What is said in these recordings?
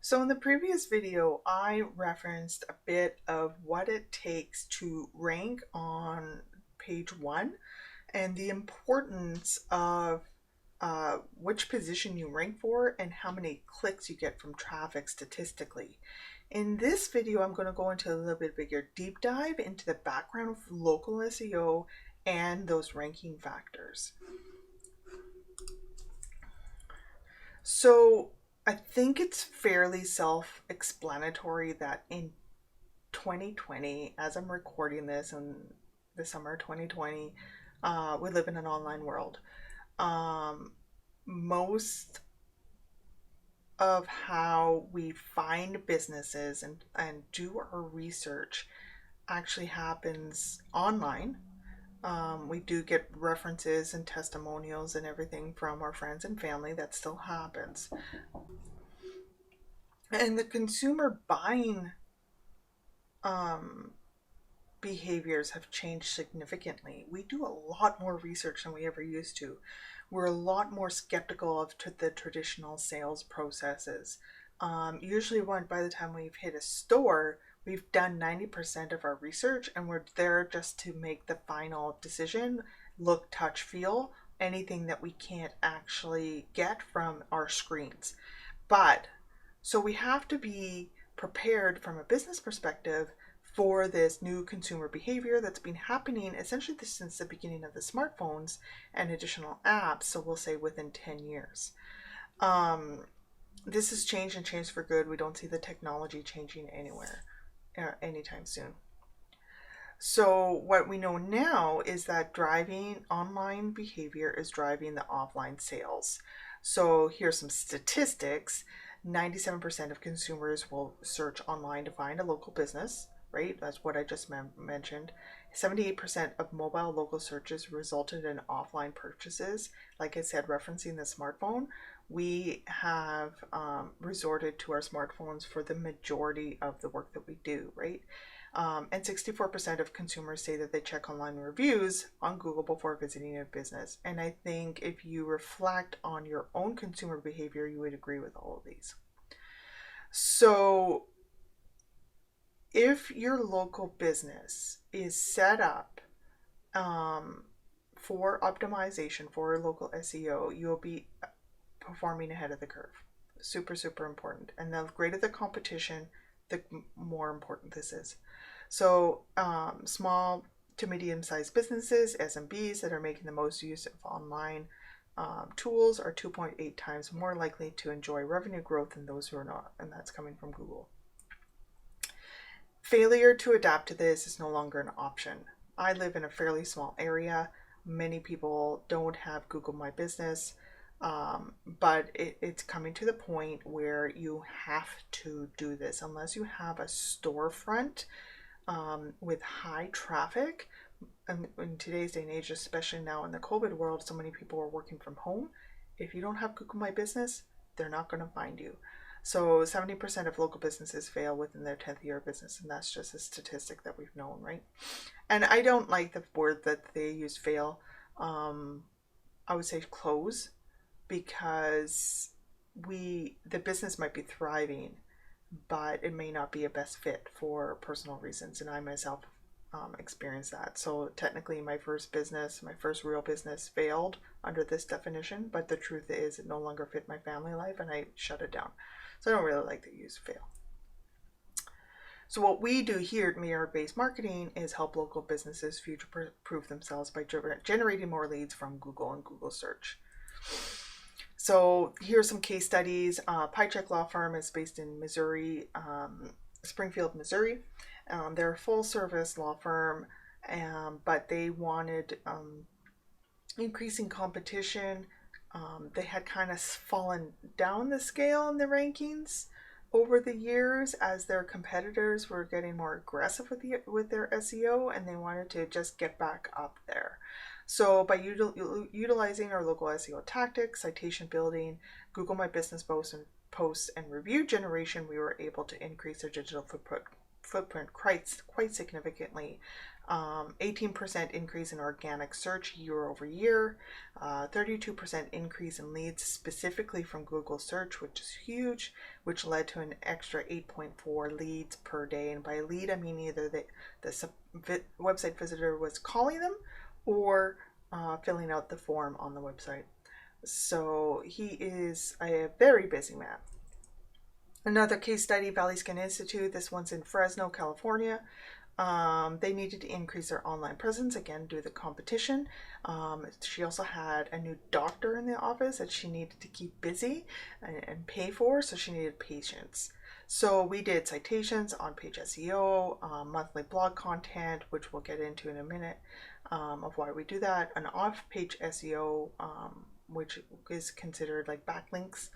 So in the previous video, I referenced a bit of what it takes to rank on page one and the importance of which position you rank for and how many clicks you get from traffic statistically. In this video, I'm going to go into a little bit bigger deep dive into the background of local SEO and those ranking factors. So I think it's fairly self-explanatory that in 2020, as I'm recording this in the summer of 2020, we live in an online world. Most of how we find businesses and do our research actually happens online. We do get references and testimonials and everything from our friends and family. That still happens. And the consumer buying behaviors have changed significantly. We do a lot more research than we ever used to. We're a lot more skeptical of the traditional sales processes. Usually by the time we've hit a store, we've done 90% of our research and we're there just to make the final decision, look, touch, feel, anything that we can't actually get from our screens. So we have to be prepared from a business perspective for this new consumer behavior that's been happening essentially since the beginning of the smartphones and additional apps. So we'll say within 10 years. This has changed and changed for good. We don't see the technology changing anywhere anytime soon. So what we know now is that driving online behavior is driving the offline sales. So here's some statistics. 97% of consumers will search online to find a local business, right? That's what I just mentioned. 78% of mobile local searches resulted in offline purchases. Like I said, referencing the smartphone, we have resorted to our smartphones for the majority of the work that we do, right? And 64% of consumers say that they check online reviews on Google before visiting a business. And I think if you reflect on your own consumer behavior, you would agree with all of these. So if your local business is set up for optimization for local SEO, you'll be performing ahead of the curve. Super, super important. And the greater the competition, the more important this is. So small to medium-sized businesses, SMBs that are making the most use of online tools are 2.8 times more likely to enjoy revenue growth than those who are not, and that's coming from Google. Failure to adapt to this is no longer an option. I live in a fairly small area. Many people don't have Google My Business, but it's coming to the point where you have to do this unless you have a storefront with high traffic. And in today's day and age, especially now in the COVID world, so many people are working from home. If you don't have Google My Business, they're not going to find you. So 70% of local businesses fail within their 10th year of business, and that's just a statistic that we've known, right? And I don't like the word that they use, fail. I would say close, because the business might be thriving, but it may not be a best fit for personal reasons, and I myself experienced that. So technically my first real business failed under this definition, but the truth is it no longer fit my family life and I shut it down. So I don't really like to use fail. So what we do here at Mirror-Based Marketing is help local businesses future-proof themselves by generating more leads from Google and Google search. So here's some case studies. PieCheck Law Firm is based in Missouri, Springfield, Missouri. They're a full-service law firm, but they wanted increasing competition. They had kind of fallen down the scale in the rankings over the years as their competitors were getting more aggressive with their SEO, and they wanted to just get back up there. So by utilizing our local SEO tactics, citation building, Google My Business posts and review generation, we were able to increase their digital footprint quite significantly. 18% increase in organic search year over year, 32% increase in leads specifically from Google search, which is huge, which led to an extra 8.4 leads per day. And by lead, I mean either the website visitor was calling them or filling out the form on the website. So he is a very busy man. Another case study, Valley Skin Institute. This one's in Fresno, California. They needed to increase their online presence, again, due to the competition. She also had a new doctor in the office that she needed to keep busy and pay for, so she needed patience. So we did citations, on-page SEO, monthly blog content, which we'll get into in a minute, of why we do that, an off-page SEO, which is considered like backlinks.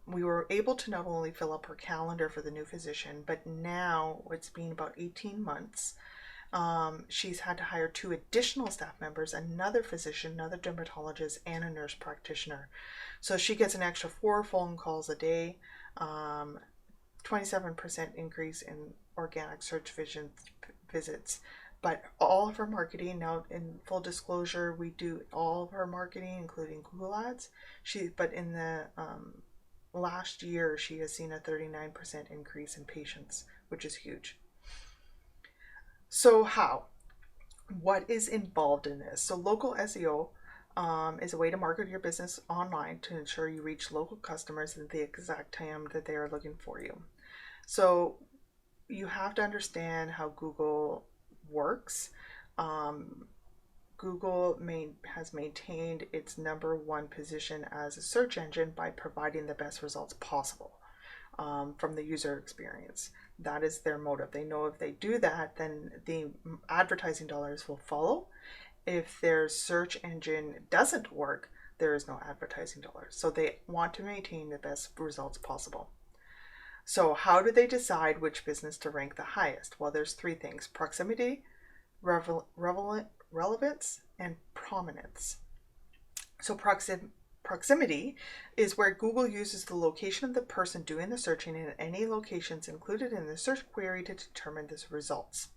We were able to not only fill up her calendar for the new physician, but now it's been about 18 months. She's had to hire 2 additional staff members, another physician, another dermatologist, and a nurse practitioner. So she gets an extra 4 phone calls a day, 27% increase in organic search visits. But all of her marketing, now in full disclosure, we do all of her marketing, including Google Ads. But in the last year, she has seen a 39% increase in patients, which is huge. So how? What is involved in this? So local SEO is a way to market your business online to ensure you reach local customers at the exact time that they are looking for you. So you have to understand how Google works. Google has maintained its #1 position as a search engine by providing the best results possible from the user experience. That is their motive. They know if they do that, then the advertising dollars will follow. If their search engine doesn't work, there is no advertising dollars. So they want to maintain the best results possible. So how do they decide which business to rank the highest? Well, there's 3 things: proximity, relevance, and prominence. So proximity is where Google uses the location of the person doing the searching and any locations included in the search query to determine the results.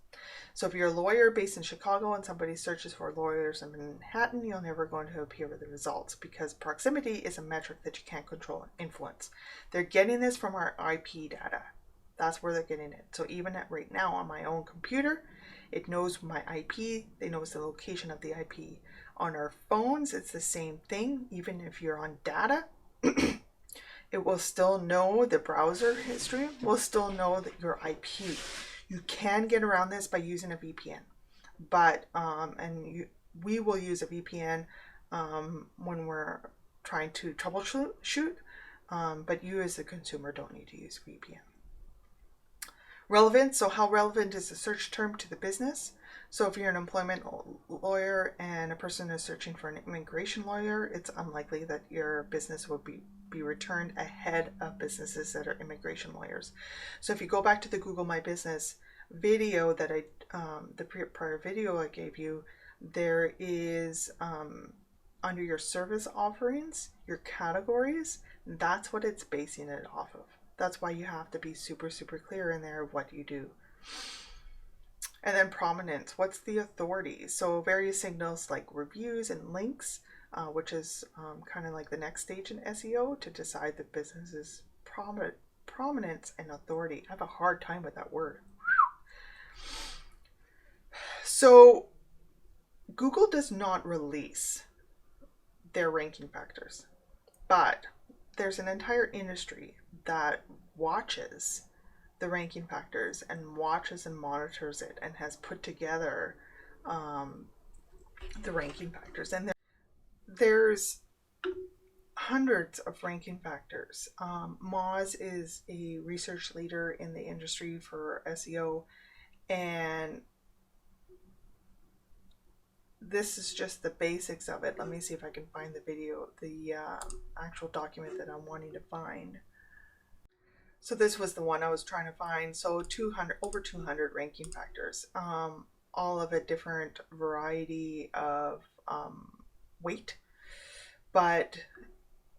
So if you're a lawyer based in Chicago and somebody searches for lawyers in Manhattan, you're never going to appear with the results, because proximity is a metric that you can't control and influence. They're getting this from our IP data. That's where they're getting it. So even right now on my own computer, it knows my IP. They know the location of the IP. On our phones, it's the same thing. Even if you're on data, it will still know the browser history, will still know that your IP. You can get around this by using a VPN, but we will use a VPN when we're trying to troubleshoot, but you as the consumer don't need to use VPN. Relevant. So how relevant is the search term to the business? So if you're an employment lawyer and a person is searching for an immigration lawyer, it's unlikely that your business will be returned ahead of businesses that are immigration lawyers. So if you go back to the Google My Business video that the prior video I gave you, there is under your service offerings, your categories, that's what it's basing it off of. That's why you have to be super, super clear in there of what you do. And then prominence. What's the authority? So various signals like reviews and links, which is kind of like the next stage in SEO to decide the business's prominence and authority. I have a hard time with that word. So Google does not release their ranking factors, but there's an entire industry that watches the ranking factors and watches and monitors it and has put together the ranking factors. And there's hundreds of ranking factors. Moz is a research leader in the industry for SEO, and this is just the basics of it. Let me see if I can find the video, the actual document that I'm wanting to find. So this was the one I was trying to find. So over 200 ranking factors, all of a different variety of weight. But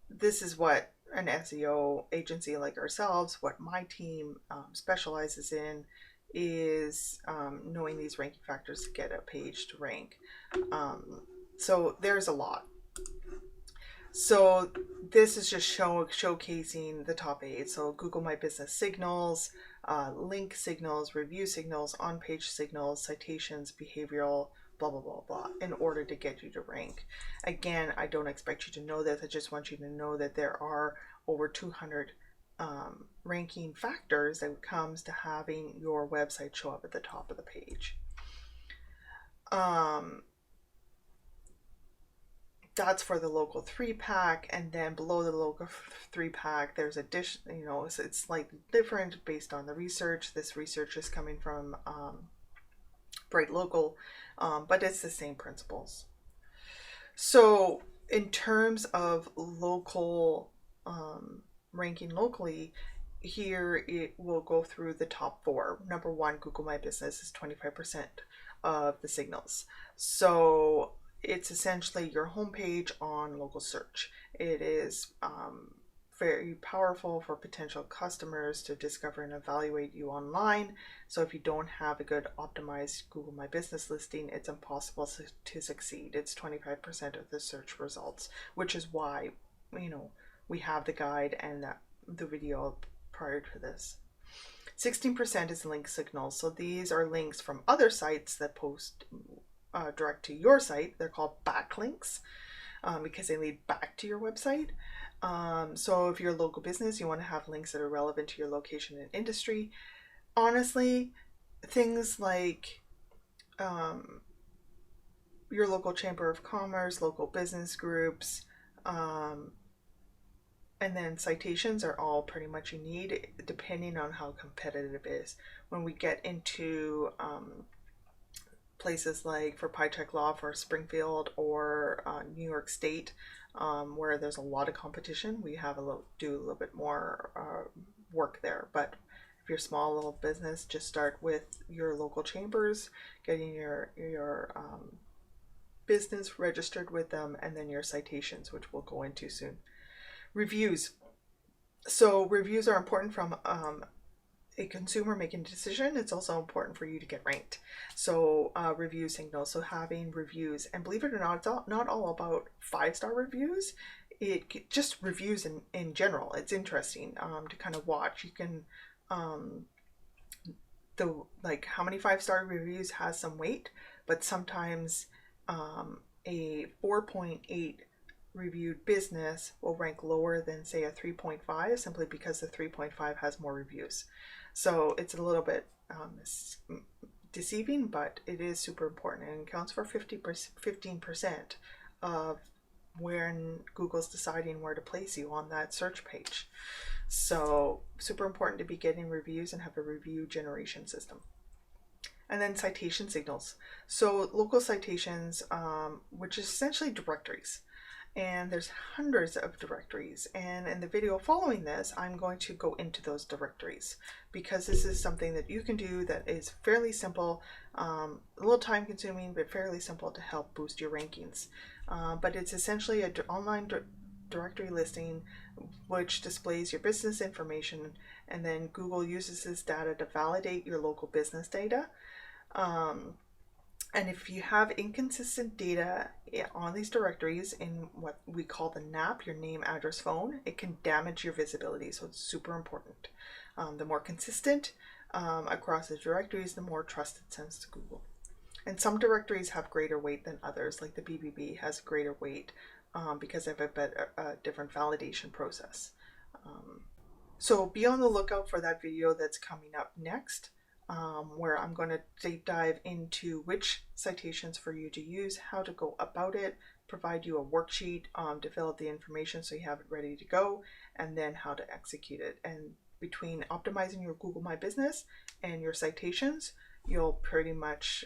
this is what an SEO agency like ourselves, what my team specializes in, is knowing these ranking factors to get a page to rank. So there's a lot. So this is just showcasing the top 8. So Google My Business signals, link signals, review signals, on-page signals, citations, behavioral, blah, blah, blah, blah, in order to get you to rank. Again, I don't expect you to know this. I just want you to know that there are over 200 ranking factors that comes to having your website show up at the top of the page. That's for the local 3-pack, and then below the local 3-pack there's addition, it's slightly different based on the research. This research is coming from Bright Local, but it's the same principles. So in terms of local ranking locally, here it will go through the top 4. Number 1, Google My Business is 25% of the signals. So it's essentially your homepage on local search. It is very powerful for potential customers to discover and evaluate you online. So if you don't have a good optimized Google My Business listing, it's impossible to succeed. It's 25% of the search results, which is why, we have the guide and the video prior to this. 16% is link signals. So these are links from other sites that post direct to your site. They're called backlinks because they lead back to your website. So if you're a local business, you want to have links that are relevant to your location and industry. Honestly, things like your local chamber of commerce, local business groups, and then citations are all pretty much you need, depending on how competitive it is. When we get into places like for PyTech Law for Springfield or New York State, where there's a lot of competition, we have do a little bit more work there. But if you're a small little business, just start with your local chambers, getting your business registered with them, and then your citations, which we'll go into soon. Reviews. So reviews are important from a consumer making a decision. It's also important for you to get ranked. So review signals. So having reviews, and believe it or not, it's not all about 5-star reviews. It just reviews in general. It's interesting to kind of watch. You can how many 5-star reviews has some weight, but sometimes a 4.8 reviewed business will rank lower than say a 3.5 simply because the 3.5 has more reviews. So it's a little bit deceiving, but it is super important and counts for 15% of when Google's deciding where to place you on that search page. So super important to be getting reviews and have a review generation system. And then citation signals. So local citations, which is essentially directories. And there's hundreds of directories, and in the video following this I'm going to go into those directories because this is something that you can do that is fairly simple, a little time consuming, but fairly simple to help boost your rankings. But it's essentially an online directory listing which displays your business information, and then Google uses this data to validate your local business data. And if you have inconsistent data on these directories in what we call the NAP, your name, address, phone, it can damage your visibility. So it's super important. The more consistent across the directories, the more trust it sends to Google. And some directories have greater weight than others, like the BBB has greater weight because they have a different validation process. So be on the lookout for that video that's coming up next. Where I'm going to deep dive into which citations for you to use, how to go about it, provide you a worksheet to fill out the information so you have it ready to go, and then how to execute it. And between optimizing your Google My Business and your citations, you'll pretty much,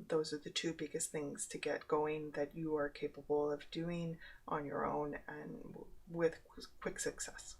those are the 2 biggest things to get going that you are capable of doing on your own and with quick success.